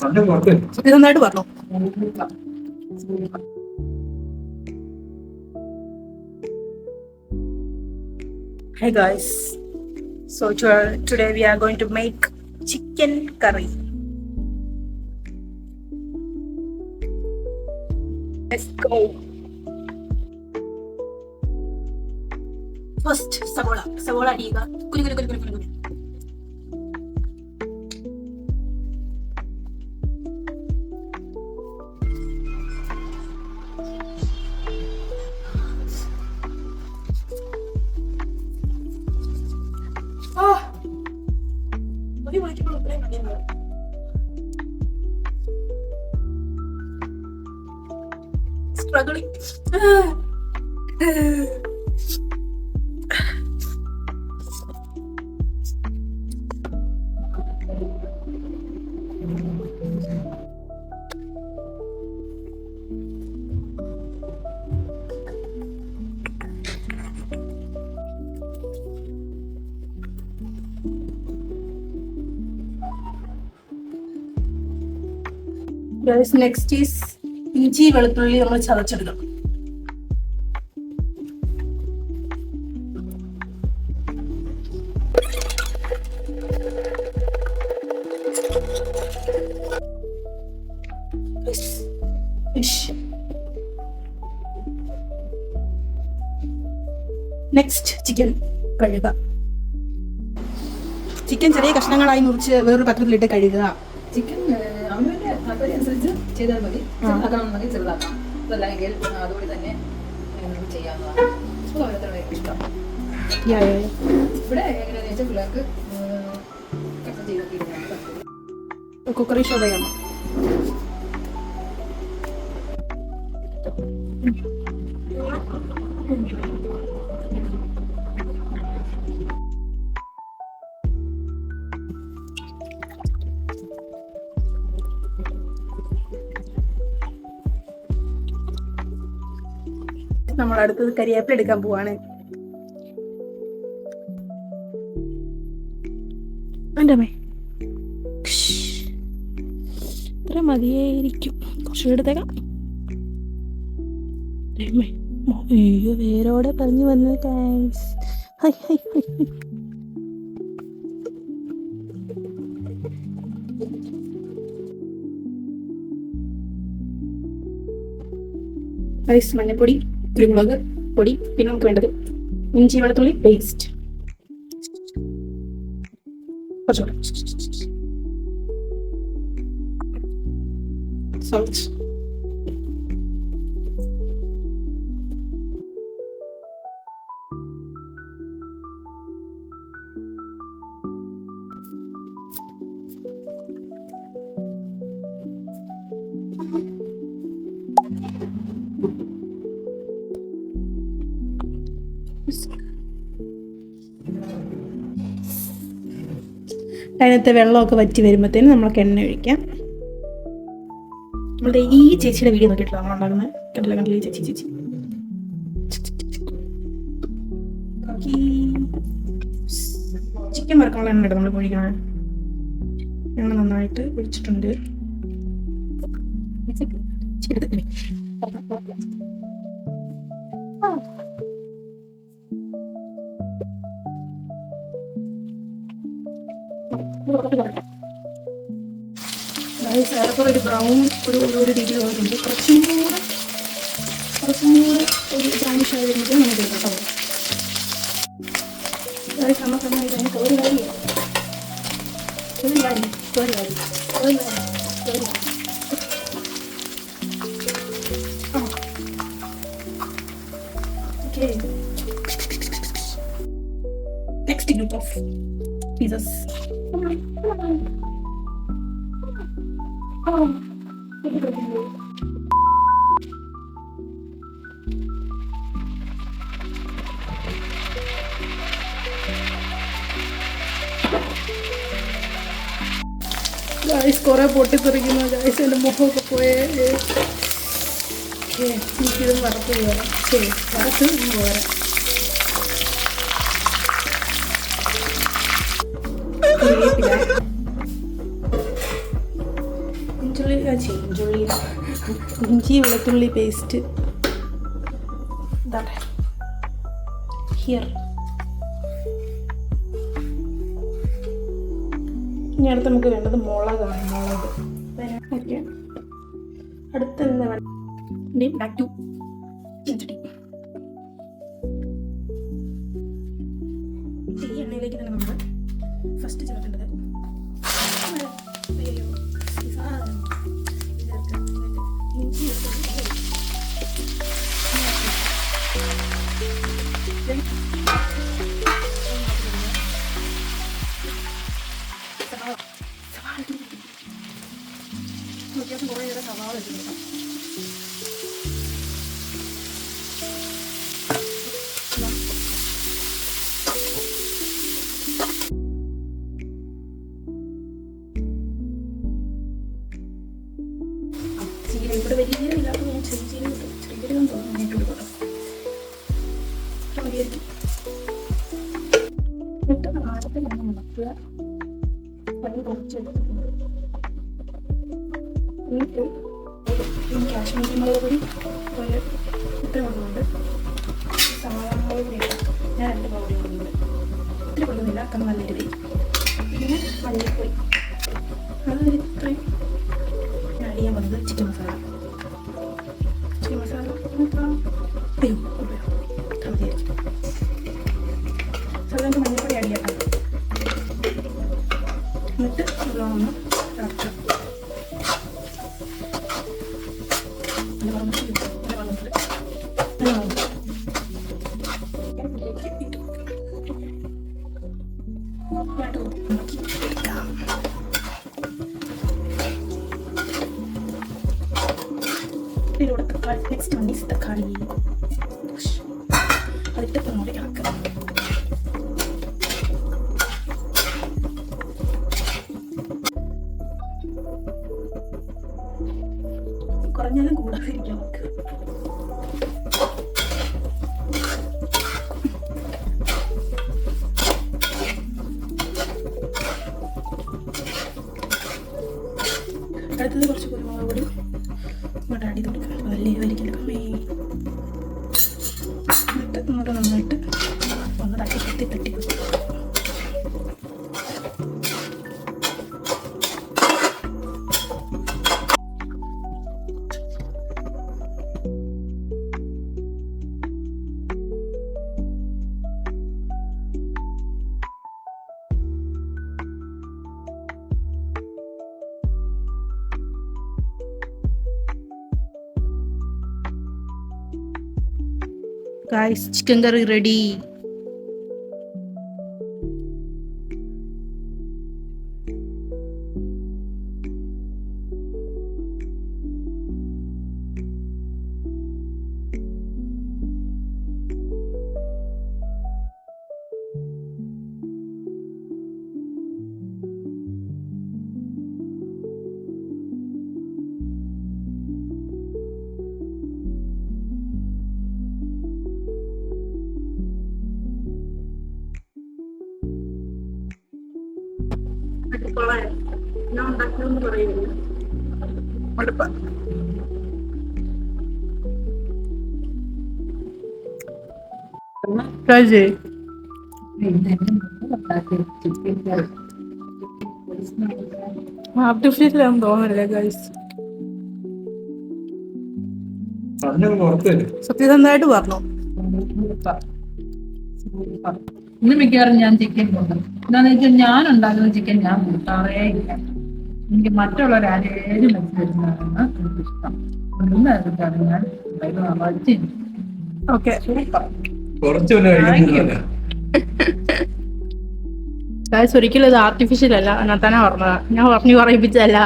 ഇത് നന്നായിട്ട് പറഞ്ഞു. Hey guys, so today we are going to make chicken curry. Let's go. First, sabola diga. Kuli. Struggling. Guys, next is ഇഞ്ചി വെളുത്തുള്ളി നമ്മൾ ചതച്ചെടുക്കണം. Next chicken കഴുകുക. Chicken ചെറിയ കഷ്ണങ്ങളായി മുറിച്ച് വേറൊരു പാത്രത്തിലിട്ട് കഴുകുക. ചിക്കൻ അവനവൻ്റെ താല്പര്യമനുസരിച്ച് ചെയ്താൽ മതി. ചെറുതാക്കണമെന്നുണ്ടെങ്കിൽ ചെറുതാക്കാം, അതല്ലെങ്കിൽ അതുകൂടി തന്നെ നമുക്ക് ചെയ്യാവുന്നതാണ്. ഓരോരുത്തരുടെ ഇഷ്ടം. ഇവിടെ എങ്ങനെയാണെന്ന് വെച്ചാൽ പിള്ളേർക്ക് കട്ട് ചെയ്തൊക്കെ ഇടുന്നതാണ്. കുക്കറി ഷോ ചെയ്യാം. നമ്മൾ അടുത്തത് കരിവേപ്പില എടുക്കാൻ പോവാണ്. എൻ്റെ അമ്മേ, ഇത്ര മതിയായിരിക്കും. കുറച്ചുകൂടെ എടുത്തേക്കാം. അയ്യോ, വേരോടെ പറഞ്ഞു വന്നത് താങ്ക്സ്. High high high. മഞ്ഞപ്പൊടി, കുരുമുളക് പൊടി, പിന്നെ നമുക്ക് വേണ്ടത് ഇഞ്ചി വെളുത്തുള്ളി പേസ്റ്റ്. സോൾട്ട്. അതിനകത്ത് വെള്ളമൊക്കെ വറ്റി വരുമ്പോഴത്തേനും നമ്മൾക്ക് എണ്ണ ഒഴിക്കാം. നമ്മളുടെ ഈ ചേച്ചിയുടെ വീഡിയോ നോക്കിയിട്ടില്ല നമ്മളുണ്ടാക്കുന്നത്. കണ്ടില്ല ഈ ചേച്ചി ചിക്കൻ വറുക്കാനുള്ള എണ്ണ ഇടും നമ്മൾ പൊഴിക്കണം. എണ്ണ നന്നായിട്ട് ഒഴിച്ചിട്ടുണ്ട്. ഒരു ബ്രൗൺ ഒരു രീതിയിൽ വരുന്നുണ്ട്. കുറച്ചും കൂടെ ഒരു ബ്രൗണിഷ് ആയി വരുന്നത് നമുക്ക് കേട്ടോ. Next group of pizzas. Guys കുറെ പൊട്ടിത്തെറിക്കുന്നു ഗായ്സ്. എൻ്റെ മുഖമൊക്കെ പോയേ. എനിക്കിതും വറുത്ത് പോരാ. വറുത്ത് പോരാ. ഇഞ്ചി വെളുത്തുള്ളി പേസ്റ്റ് ഇതാട്ടെ ഹിയർ. ഇനി അടുത്ത് നമുക്ക് വേണ്ടത് മുളകാണ്. മുളക് ഓക്കെ. അടുത്ത് എന്താ വേണ്ടത്? ബാക്ക് ടു ചീഞ്ചട്ടി. ഈ എണ്ണയിലേക്ക് തന്നെ നമ്മൾ ഫസ്റ്റ് ചേർക്കേണ്ടത് ഇഞ്ചി വ്യത്യാസം കുറേ നേരം സവാള വെച്ചിട്ടുണ്ട്. ചീര ഇവിടെ വലിയ ജീരം ഇല്ലാത്ത ഞാൻ ചെറിയ ജീരം കിട്ടും. ചെറിയ ജീരം തോന്നുന്നു ഇട്ട് കൊടുക്കാം. മതിയായിരിക്കും. എന്നിട്ട് ആദ്യത്തെ ഞാൻ മുളക്കുക പനി പൊടിച്ചെടുത്തിട്ടുണ്ട്. കാശ്മീരി മുളക് പൊടി ഒരു ഇത്ര കൊടുക്കുന്നുണ്ട്. സവാള മുളക് പൊടി ഞാൻ 2 മുളക് പൊടി കൊടുക്കുന്നുണ്ട്. ഇത്തിരി കൊടുക്കുന്നില്ല, അപ്പം നല്ല രീതി. പിന്നെ മല്ലിപ്പൊടി അത് ഇത്രയും ആഡ് ചെയ്യാൻ വന്നത്. ചിക്കൻ മസാല ഇത്ര മതിയായിരിക്കും. സാധാരണ മഞ്ഞൾപ്പൊടി ആഡ് ചെയ്യാം. എന്നിട്ട് നല്ലോണം ഇളക്കാം. ഇതിലൂടെ തക്കാളി, നെക്സ്റ്റ് വൺ ഈസ് തക്കാളി. അതിട്ട് അങ്ങോട്ട് ഇളക്കാം. കുറഞ്ഞാലും കൂടാതിരിക്കാം നമുക്ക്. അടുത്തത് കുറച്ച് കുരുമുളക് പൊടി ഇങ്ങോട്ട് ആഡ് ചെയ്ത് കൊടുക്കാം. വലിയ വലിക്കില്ല കമ്മി. എന്നിട്ട് ഇങ്ങോട്ട് നന്നായിട്ട് ഒന്ന് തട്ടി കൊടുക്കും. Guys, chicken curry ready. ഞാൻ ഉണ്ടാക്കണമെന്ന് പറയുന്നില്ല. മടുപ്പ. ആർട്ടിഫിഷ്യലാണെന്ന് തോന്നല്ലേ ഗൈസ്? സത്യസന്ധമായിട്ട് പറഞ്ഞു. ഇന്ന് മിക്കവാറും ഞാൻ ചിക്കൻ കൊണ്ടും എന്താണെന്ന് വെച്ചാൽ ഞാൻ ഉണ്ടാക്കുന്ന ചിക്കൻ ഞാൻ കൂട്ടാറേ ഇല്ല. എനിക്ക് മറ്റുള്ളവരാരും വെച്ച് തരുന്നതാണ് എനിക്കിഷ്ടം. ഞാൻ ഓക്കെ ഒരിക്കലും ഇത് ആർട്ടിഫിഷ്യൽ അല്ല. എന്നാ തന്നെ പറഞ്ഞതാ. ഞാൻ പറഞ്ഞു പറയിപ്പിച്ചല്ല.